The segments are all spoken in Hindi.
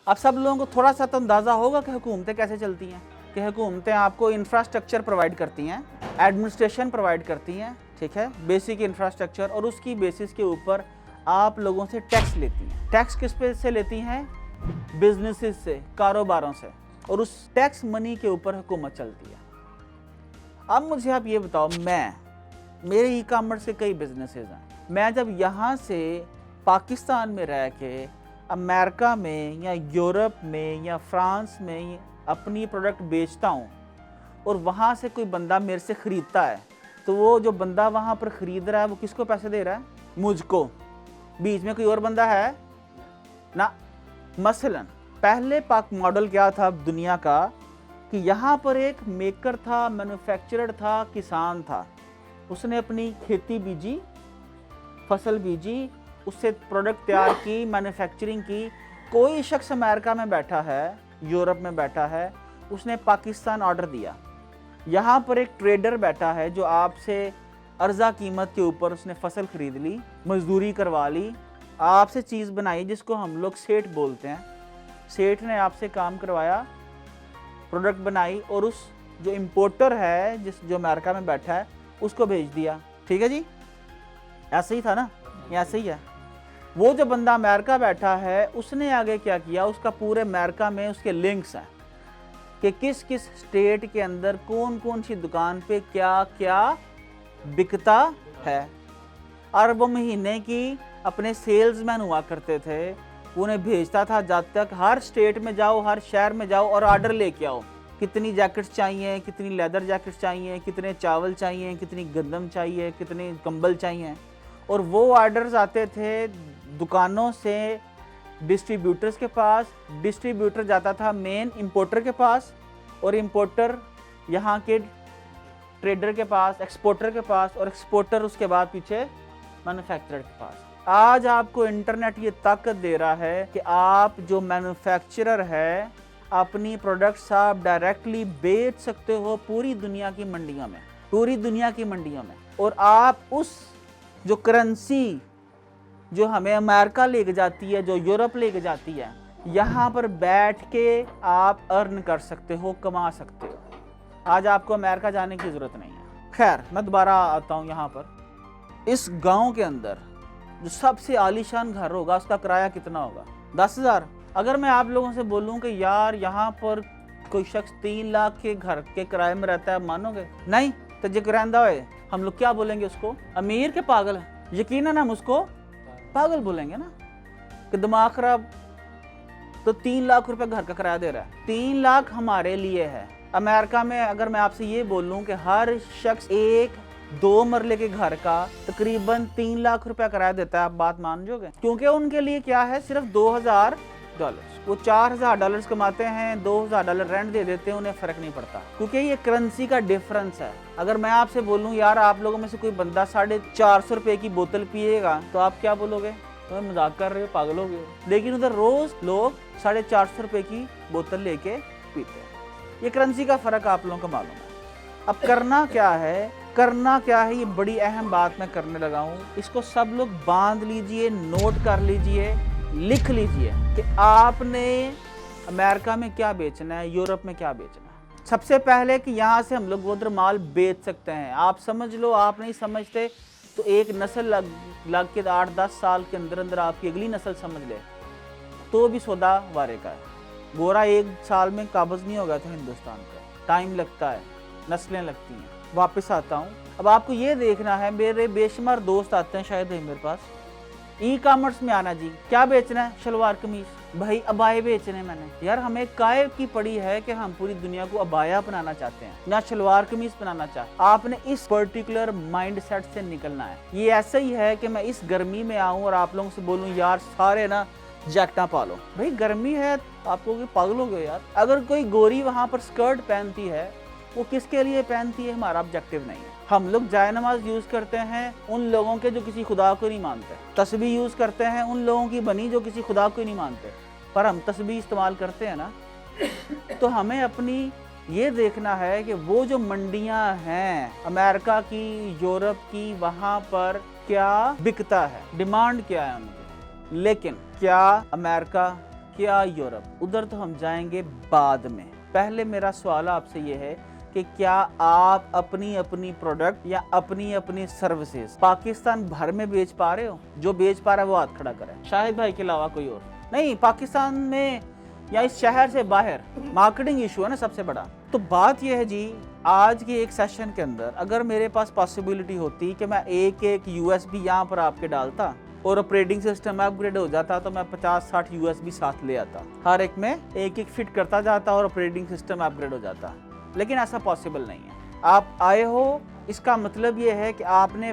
अब सब लोगों को थोड़ा सा तो अंदाज़ा होगा कि हुकूमतें कैसे चलती हैं, कि हुकूमतें आपको इंफ्रास्ट्रक्चर प्रोवाइड करती हैं, एडमिनिस्ट्रेशन प्रोवाइड करती हैं, ठीक है, बेसिक इंफ्रास्ट्रक्चर, और उसकी बेसिस के ऊपर आप लोगों से टैक्स लेती हैं। टैक्स किस पे से लेती हैं? बिजनेसेस से, कारोबारों से, और उस टैक्स मनी के ऊपर हुकूमत चलती है। अब मुझे आप ये बताओ, मेरे ई कॉमर्स के कई बिजनेसेस हैं, मैं जब यहाँ से पाकिस्तान में रह के अमेरिका में या यूरोप में या फ्रांस में अपनी प्रोडक्ट बेचता हूँ और वहाँ से कोई बंदा मेरे से ख़रीदता है, तो वो जो बंदा वहाँ पर ख़रीद रहा है वो किसको पैसे दे रहा है? मुझको। बीच में कोई और बंदा है ना। मसलन पहले पाक मॉडल क्या था दुनिया का, कि यहाँ पर एक मेकर था, मैन्युफैक्चरर था, किसान था, उसने अपनी खेती बीजी, फसल बीजी, उससे प्रोडक्ट तैयार की, मैन्युफैक्चरिंग की। कोई शख्स अमेरिका में बैठा है, यूरोप में बैठा है, उसने पाकिस्तान ऑर्डर दिया। यहाँ पर एक ट्रेडर बैठा है जो आपसे अर्जा कीमत के ऊपर उसने फसल खरीद ली, मजदूरी करवा ली, आपसे चीज़ बनाई जिसको हम लोग सेठ बोलते हैं। सेठ ने आपसे काम करवाया, प्रोडक्ट बनाई, और उस जो इम्पोर्टर है जो अमेरिका में बैठा है उसको भेज दिया। ठीक है जी, ऐसे ही था ना, ऐसे ही है। वो जो बंदा अमेरिका बैठा है उसने आगे क्या किया, उसका पूरे अमेरिका में उसके लिंक्स हैं कि किस किस स्टेट के अंदर कौन कौन सी दुकान पे क्या क्या बिकता है। और वो महीने की अपने सेल्समैन हुआ करते थे, उन्हें भेजता था जब तक हर स्टेट में जाओ, हर शहर में जाओ और ऑर्डर लेके आओ, कितनी जैकेट्स चाहिए, कितनी लेदर जैकेट्स चाहिए, कितने चावल चाहिए, कितनी गंदम चाहिए, कितने कंबल चाहिए। और वो ऑर्डर्स आते थे दुकानों से डिस्ट्रीब्यूटर्स के पास, डिस्ट्रीब्यूटर जाता था मेन इंपोर्टर के पास, और इंपोर्टर यहाँ के ट्रेडर के पास, एक्सपोर्टर के पास, और एक्सपोर्टर उसके बाद पीछे मैन्युफैक्चरर के पास। आज आपको इंटरनेट ये ताकत दे रहा है कि आप जो मैन्युफैक्चरर है अपनी प्रोडक्ट्स आप डायरेक्टली बेच सकते हो पूरी दुनिया की मंडियों में, पूरी दुनिया की मंडियों में। और आप उस जो करेंसी जो हमें अमेरिका लेके जाती है, जो यूरोप लेके जाती है, यहाँ पर बैठ के आप अर्न कर सकते हो, कमा सकते हो। आज आपको अमेरिका जाने की ज़रूरत नहीं है। खैर, मैं दोबारा आता हूँ यहाँ पर। इस गांव के अंदर जो सबसे आलीशान घर होगा उसका किराया कितना होगा? 10,000। अगर मैं आप लोगों से बोलूँ कि यार यहाँ पर कोई शख्स 3 लाख के घर के किराए में रहता है, मानोगे? नहीं। तो जो किराएदार है, हम लोग क्या बोलेंगे उसको? अमीर के पागल? यकीनन हम उसको पागल बोलेंगे ना, कि दिमाग खराब। तो 3 लाख रुपए घर का किराया दे रहा है। 3 लाख हमारे लिए है। अमेरिका में अगर मैं आपसे ये बोलूं कि हर शख्स 1-2 मरले के घर का तकरीबन 3 लाख रुपया किराया देता है, आप बात मान जोगे? क्योंकि उनके लिए क्या है, सिर्फ $2,000। वो $4,000 कमाते हैं, $2,000 रेंट दे देते हैं, उन्हें फ़र्क नहीं पड़ता, क्योंकि ये करेंसी का डिफरेंस है। अगर मैं आपसे बोलूं यार आप लोगों में से कोई बंदा 450 रुपए की बोतल पिएगा, तो आप क्या बोलोगे? तो मजाक कर रहे हो, पागल हो गए। लेकिन उधर रोज लोग 450 रुपए की बोतल लेके पीते हैं। ये करेंसी का फ़र्क आप लोगों को मालूम है। अब करना क्या है, ये बड़ी अहम बात मैं करने लगा हूँ। इसको सब लोग बांध लीजिए, नोट कर लीजिए, लिख लीजिए कि आपने अमेरिका में क्या बेचना है, यूरोप में क्या बेचना है। सबसे पहले कि यहाँ से हम लोग उधर माल बेच सकते हैं। आप समझ लो, आप नहीं समझते तो एक नस्ल लग के 8-10 साल के अंदर अंदर आपकी अगली नस्ल समझ ले तो भी सौदा वारे का है। गोरा 1 साल में काबज़ नहीं होगा तो हिंदुस्तान का टाइम लगता है, नस्लें लगती हैं। वापस आता हूँ। अब आपको ये देखना है, मेरे बेशुमार दोस्त आते हैं शायद मेरे पास, ई कॉमर्स में आना जी, क्या बेचना है? शलवार कमीज। भाई अबाए बेचने मैंने। यार हमें काय की पड़ी है कि हम पूरी दुनिया को अबाया बनाना चाहते हैं या शलवार कमीज बनाना चाहते हैं। आपने इस पर्टिकुलर माइंड सेट से निकलना है। ये ऐसा ही है कि मैं इस गर्मी में आऊँ और आप लोगों से बोलूँ यार सारे ना जैकटा पालो। भाई गर्मी है, आपको पागल हो गए यार। अगर कोई गोरी वहाँ पर स्कर्ट पहनती है, वो किसके लिए पहनती है? हमारा ऑब्जेक्टिव नहीं है। हम लोग जाय नमाज यूज़ करते हैं उन लोगों के जो किसी खुदा को नहीं मानते, तस्बीह यूज़ करते हैं उन लोगों की बनी जो किसी खुदा को नहीं मानते, पर हम तस्बीह इस्तेमाल करते हैं ना। तो हमें अपनी ये देखना है कि वो जो मंडियां हैं अमेरिका की, यूरोप की, वहाँ पर क्या बिकता है, डिमांड क्या है उनकी। लेकिन क्या अमेरिका क्या यूरोप? उधर तो हम जाएंगे बाद में। पहले मेरा सवाल आपसे ये है कि क्या आप अपनी अपनी प्रोडक्ट या अपनी अपनी सर्विसेज पाकिस्तान भर में बेच पा रहे हो? जो बेच पा रहा है वो हाथ खड़ा करे, शाहिद भाई के अलावा कोई और नहीं। पाकिस्तान में या इस शहर से बाहर मार्केटिंग इशू है ना सबसे बड़ा। तो बात यह है जी, आज के एक सेशन के अंदर अगर मेरे पास पॉसिबिलिटी होती कि मैं एक एक यूएसबी यहाँ पर आपके डालता और ऑपरेटिंग सिस्टम अपग्रेड हो जाता तो मैं 50-60 यूएसबी साथ ले आता, हर एक में एक एक फिट करता जाता और ऑपरेटिंग सिस्टम अपग्रेड हो जाता। लेकिन ऐसा पॉसिबल नहीं है। आप आए हो, इसका मतलब ये है कि आपने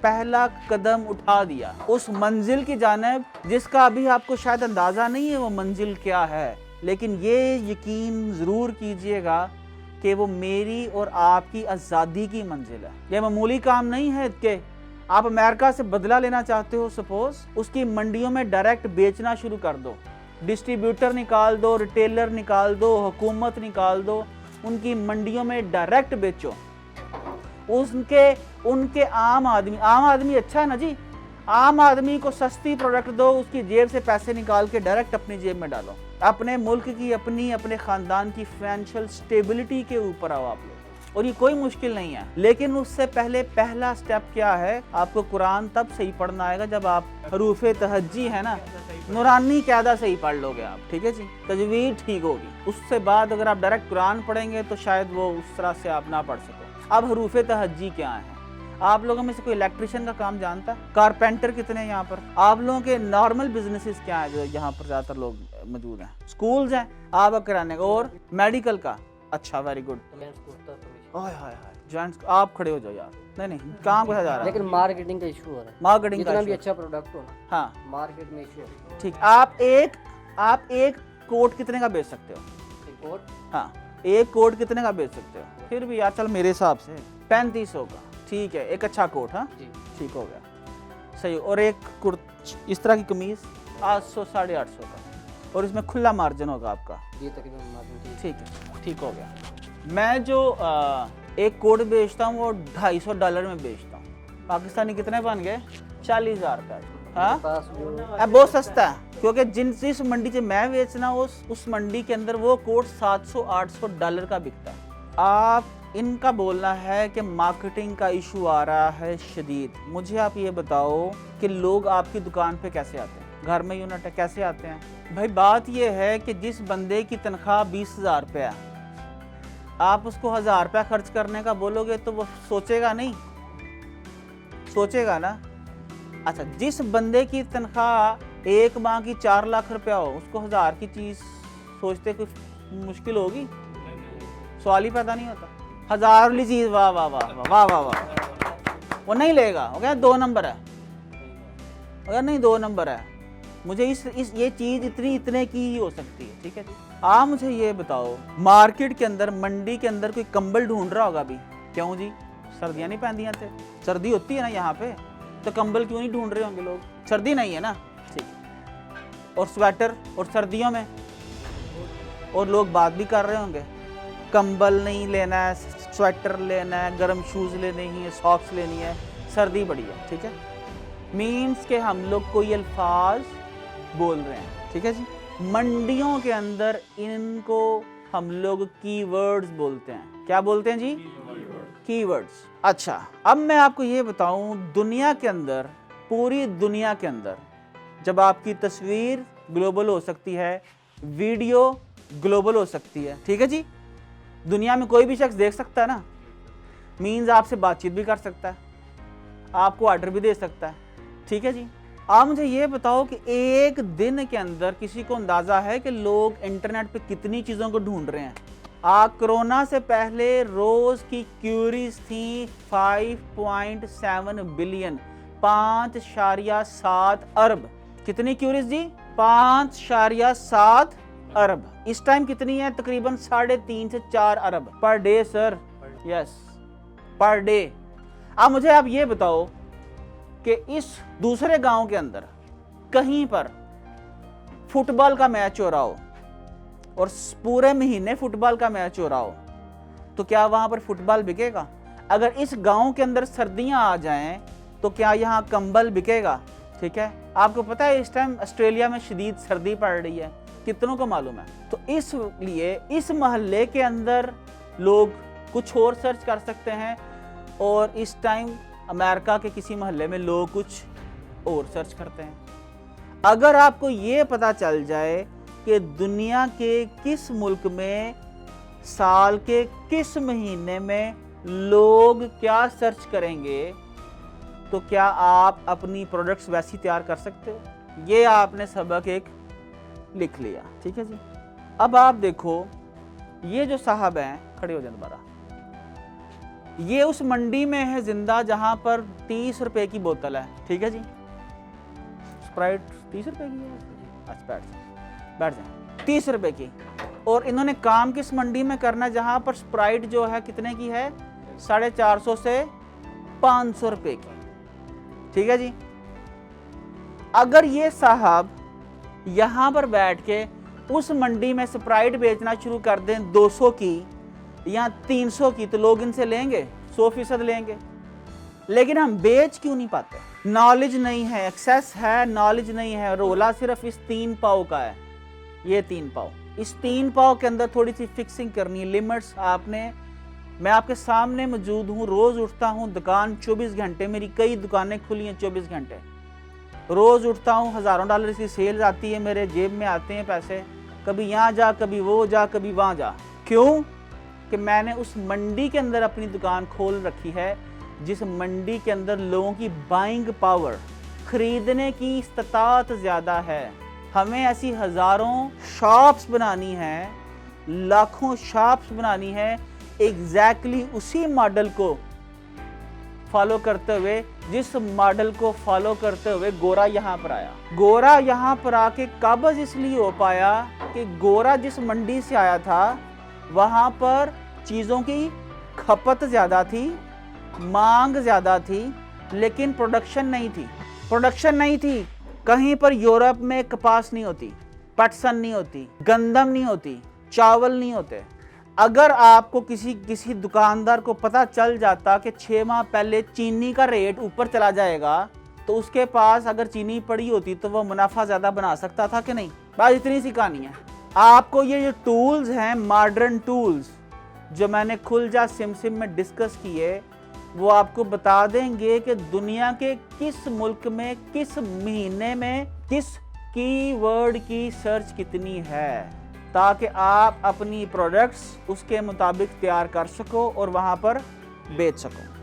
पहला कदम उठा दिया उस मंजिल की जानिब जिसका अभी आपको शायद अंदाज़ा नहीं है वो मंजिल क्या है। लेकिन ये यकीन ज़रूर कीजिएगा कि वो मेरी और आपकी आज़ादी की मंजिल है। ये मामूली काम नहीं है कि आप अमेरिका से बदला लेना चाहते हो, सपोज उसकी मंडियों में डायरेक्ट बेचना शुरू कर दो, डिस्ट्रीब्यूटर निकाल दो, रिटेलर निकाल दो, हुकूमत निकाल दो, उनकी मंडियों में डायरेक्ट बेचो। उनके आम आदमी अच्छा है ना जी, आम आदमी को सस्ती प्रोडक्ट दो, उसकी जेब से पैसे निकाल के डायरेक्ट अपनी जेब में डालो। अपने मुल्क की अपने ख़ानदान की फाइनेंशियल स्टेबिलिटी के ऊपर आओ आप लोग, और ये कोई मुश्किल नहीं है। लेकिन उससे पहले पहला स्टेप क्या है? आपको कुरान तब सही पढ़ना आएगा जब आप हरूफ तहज्जी है ना, नूरानी कायदा सही पढ़ लोगे आप, ठीक है जी, तजवीद ठीक होगी। उससे बाद अगर आप डायरेक्ट कुरान पढ़ेंगे तो शायद वो उस तरह से आप ना पढ़ सको। अब हरूफ तहज्जी क्या है? आप लोगों में से कोई इलेक्ट्रिशियन का काम जानता है? कारपेंटर कितने हैं यहाँ पर? आप लोगों के नॉर्मल बिजनेसेस क्या है जो यहाँ पर ज़्यादातर लोग मौजूद हैं? स्कूल्स हैं आपका कराने का, और मेडिकल का। अच्छा, वेरी गुड। जेंट्स आप खड़े हो जाओ यार, नहीं काम कैसा जा रहा है? लेकिन मार्केटिंग का इशू हो रहा है। मार्केटिंग का जितना भी अच्छा प्रोडक्ट हो ना, हाँ मार्केट में इशू है। ठीक। आप एक कोट कितने का बेच सकते हो? कोट, हाँ, एक कोट कितने का बेच सकते हो? फिर भी यार चल मेरे हिसाब से 3500 का, ठीक है, एक अच्छा कोट। हाँ ठीक हो गया, सही। और एक इस तरह की कमीज 800-850 का, और इसमें खुला मार्जिन होगा आपका। ये तकरीबन मार्जिन ठीक है, ठीक हो गया। मैं जो एक कोट बेचता हूँ वो $250 में बेचता हूँ। पाकिस्तानी कितने बन गए? 40,000 का। हाँ अब बहुत सस्ता है, क्योंकि जिस मंडी से मैं बेचना उस मंडी के अंदर वो कोट $700-800 का बिकता है। आप इनका बोलना है कि मार्केटिंग का इशू आ रहा है शदीद। मुझे आप ये बताओ कि लोग आपकी दुकान पे कैसे आते हैं? घर में यूनिट है, कैसे आते हैं भाई? बात ये है कि जिस बंदे की तनख्वाह 20,000 रुपया, आप उसको 1000 रुपया खर्च करने का बोलोगे तो वो सोचेगा नहीं? सोचेगा ना। अच्छा, जिस बंदे की तनख्वाह एक माह की 4 लाख रुपया हो, उसको 1000 की चीज़ सोचते कुछ मुश्किल होगी? सवाल ही पैदा नहीं होता। 1000 वाली चीज़, वाह वाह वाह वाह वाह वाह, वो नहीं लेगा, वो क्या 2 नंबर है। अगर नहीं 2 नंबर है, मुझे ये चीज़ इतने की ही हो सकती है, ठीक है जी। आप मुझे ये बताओ, मार्केट के अंदर, मंडी के अंदर कोई कंबल ढूंढ रहा होगा अभी? क्यों जी? सर्दियाँ नहीं पहनती थे? सर्दी होती है ना यहाँ पे, तो कंबल क्यों नहीं ढूंढ रहे होंगे लोग? सर्दी नहीं है ना, ठीक। और स्वेटर, और सर्दियों में और लोग बात भी कर रहे होंगे, कंबल नहीं लेना है, स्वेटर लेना है, गर्म शूज़ लेने ही है, सॉक्स लेनी है, सर्दी बड़ी है, ठीक है। मीन्स के हम लोग कोई अल्फाज बोल रहे हैं, ठीक है जी। मंडियों के अंदर इनको हम लोग कीवर्ड्स बोलते हैं। क्या बोलते हैं जी? कीवर्ड्स। अच्छा, अब मैं आपको ये बताऊं, दुनिया के अंदर, पूरी दुनिया के अंदर, जब आपकी तस्वीर ग्लोबल हो सकती है, वीडियो ग्लोबल हो सकती है, ठीक है जी, दुनिया में कोई भी शख्स देख सकता है ना, मीन्स आपसे बातचीत भी कर सकता है, आपको ऑर्डर भी दे सकता है, ठीक है जी। आप मुझे ये बताओ कि एक दिन के अंदर किसी को अंदाज़ा है कि लोग इंटरनेट पे कितनी चीज़ों को ढूंढ रहे हैं? कोरोना से पहले रोज़ की क्यूरीज थी 5.7 बिलियन, 5.7 अरब। कितनी क्यूरीज जी? 5.7 अरब। इस टाइम कितनी है? तकरीबन 3.5 से 4 अरब per day sir. Yes, per day. अब मुझे आप ये बताओ कि इस दूसरे गांव के अंदर कहीं पर फुटबॉल का मैच हो रहा हो और पूरे महीने फुटबॉल का मैच हो रहा हो, तो क्या वहां पर फुटबॉल बिकेगा? अगर इस गांव के अंदर सर्दियां आ जाएं तो क्या यहाँ कंबल बिकेगा? ठीक है। आपको पता है इस टाइम ऑस्ट्रेलिया में शदीद सर्दी पड़ रही है, कितनों को मालूम है? तो इसलिए इस मोहल्ले के अंदर लोग कुछ और सर्च कर सकते हैं और इस टाइम अमेरिका के किसी मोहल्ले में लोग कुछ और सर्च करते हैं। अगर आपको ये पता चल जाए कि दुनिया के किस मुल्क में साल के किस महीने में लोग क्या सर्च करेंगे, तो क्या आप अपनी प्रोडक्ट्स वैसी तैयार कर सकते हो? ये आपने सबक एक लिख लिया, ठीक है जी। अब आप देखो, ये जो साहब हैं, खड़े हो जाए दोबारा, ये उस मंडी में है जिंदा जहां पर 30 रुपए की बोतल है, ठीक है जी। स्प्राइट 30 रुपए की है। अच्छा बैठ जाए, 30 रुपए की। और इन्होंने काम किस मंडी में करना, जहां पर स्प्राइट जो है कितने की है, 450 से 500 रुपए की, ठीक है जी। अगर ये साहब यहां पर बैठ के उस मंडी में स्प्राइट बेचना शुरू कर दें 200 की या 300 की, तो लोग इनसे लेंगे, 100% लेंगे। लेकिन हम बेच क्यों नहीं पाते? नॉलेज नहीं है, एक्सेस है, नॉलेज नहीं है। रोला सिर्फ इस 3 पाव का है, ये 3 पाव। इस 3 पाव के अंदर थोड़ी सी फिक्सिंग करनी है, लिमिट्स आपने। मैं आपके सामने मौजूद हूँ, रोज उठता हूँ, दुकान 24 घंटे, मेरी कई दुकानें खुली हैं 24 घंटे। रोज उठता हूँ, हज़ारों डॉलर की सेल आती है, मेरे जेब में आते हैं पैसे, कभी यहाँ जा, कभी वो जा, कभी वहाँ जा। क्यों? कि मैंने उस मंडी के अंदर अपनी दुकान खोल रखी है, जिस मंडी के अंदर लोगों की बाइंग पावर, खरीदने की इस्तात ज़्यादा है। हमें ऐसी हज़ारों शॉप्स बनानी है, लाखों शॉप्स बनानी है, एग्जैक्टली उसी मॉडल को फॉलो करते हुए, जिस मॉडल को फॉलो करते हुए गोरा यहाँ पर आया। गोरा यहाँ पर आके काबिज इसलिए हो पाया कि गोरा जिस मंडी से आया था, वहाँ पर चीज़ों की खपत ज़्यादा थी, मांग ज़्यादा थी, लेकिन प्रोडक्शन नहीं थी। प्रोडक्शन नहीं थी। कहीं पर यूरोप में कपास नहीं होती, पटसन नहीं होती, गंदम नहीं होती, चावल नहीं होते। अगर आपको किसी दुकानदार को पता चल जाता कि 6 माह पहले चीनी का रेट ऊपर चला जाएगा, तो उसके पास अगर चीनी पड़ी होती तो वो मुनाफा ज़्यादा बना सकता था कि नहीं? बस इतनी सी कहानी है। आपको ये जो टूल्स हैं, मॉडर्न टूल्स, जो मैंने खुलजा सिमसिम में डिस्कस किए, वो आपको बता देंगे कि दुनिया के किस मुल्क में, किस महीने में, किस कीवर्ड की सर्च कितनी है, ताकि आप अपनी प्रोडक्ट्स उसके मुताबिक तैयार कर सको और वहाँ पर बेच सको।